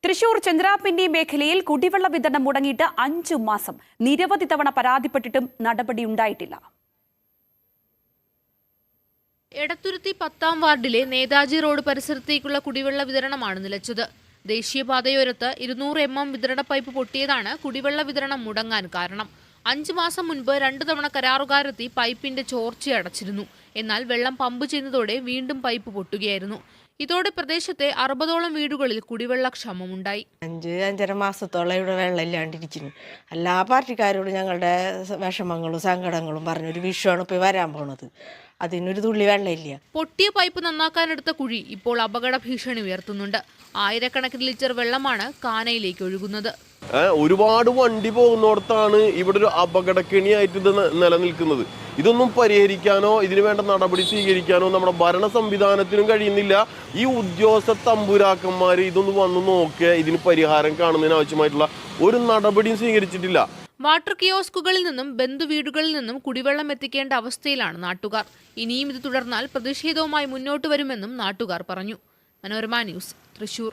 തൃശൂർ ചന്ദ്രാപിന്നി മേഖലയിൽ കുടിവെള്ള വിതരണം മുടങ്ങിയിട്ട് 5 മാസം. നിരവധി തവണ പരാതിപ്പെട്ടിട്ടും നടപടിയുണ്ടായിട്ടില്ല. എടത്തുരുത്തി 10ാം വാർഡിലെ നേതാജി റോഡ് പരിസരത്തേക്കുള്ള കുടിവെള്ള വിതരണമാണ് നിലച്ചത്. ദേശീയപാതയോരത്ത് 200 mm വിതരണ പൈപ്പ് പൊട്ടിയതാണ് കുടിവെള്ള വിതരണം മുടങ്ങാൻ കാരണം. 5 മാസം മുൻപ് 2 തവണ കരാറുകാരെത്തി പൈപ്പിന്റെ ചോർച്ചയടച്ചിരുന്നു. എന്നാൽ വെള്ളം പമ്പ് ചെയ്യുന്നതോടെ വീണ്ടും പൈപ്പ് പൊട്ടുകയായിരുന്നു. ഇതോടെ പ്രദേശത്തെ 60ഓളം വീടുകളിൽ കുടിവെള്ളക്ഷാമമുണ്ടായി. 5-5.5 മാസത്തോളം ഇവിടെ വെള്ളമില്ലാണ്ടിരിക്കുന്നു. എല്ലാ പാർട്ടിക്കാരോടും ഞങ്ങളുടെ വിഷമങ്ങളും സങ്കടങ്ങളും പറഞ്ഞൊരു വിഷയമാണ് ഇപ്പോൾ വരാൻ പോണത്. അതിനൊരു തുള്ളി വെള്ളമില്ല. പൊട്ടിയ പൈപ്പ് നന്നാക്കാനെടുത്ത കുഴി ഇപ്പോൾ അപകട ഭീഷണി ഉയർത്തുന്നുണ്ട്. ആയിരക്കണക്കിന് ലിറ്റർ വെള്ളമാണ് കാനയിലേക്ക് ഒഴുകുന്നത്. ഒരുപാട് വണ്ടി പോകുന്നിടത്താണ് ഇവിടെ ഒരു അപകടക്കെണിയായിട്ട് ഇത് നിലനിൽക്കുന്നത്. ഇതൊന്നും പരിഹരിക്കാനോ ഇതിനു വേണ്ട നടപടി സ്വീകരിക്കാനോ നമ്മുടെ ഭരണ സംവിധാനത്തിനും കഴിയുന്നില്ല. ഈ ഉദ്യോഗസ്ഥ തമ്പുരാക്കന്മാർ ഇതൊന്ന് വന്ന് നോക്കുക, ഇതിന് പരിഹാരം കാണുന്നതിന് ആവശ്യമായിട്ടുള്ള ഒരു നടപടിയും സ്വീകരിച്ചിട്ടില്ല. വാട്ടർ കിയോസ്കുകളിൽ നിന്നും ബന്ധുവീടുകളിൽ നിന്നും കുടിവെള്ളം എത്തിക്കേണ്ട അവസ്ഥയിലാണ് നാട്ടുകാർ. ഇനിയും ഇത് തുടർന്നാൽ പ്രതിഷേധവുമായി മുന്നോട്ട് വരുമെന്നും നാട്ടുകാർ പറഞ്ഞു. മനോരമ ന്യൂസ്, തൃശൂർ.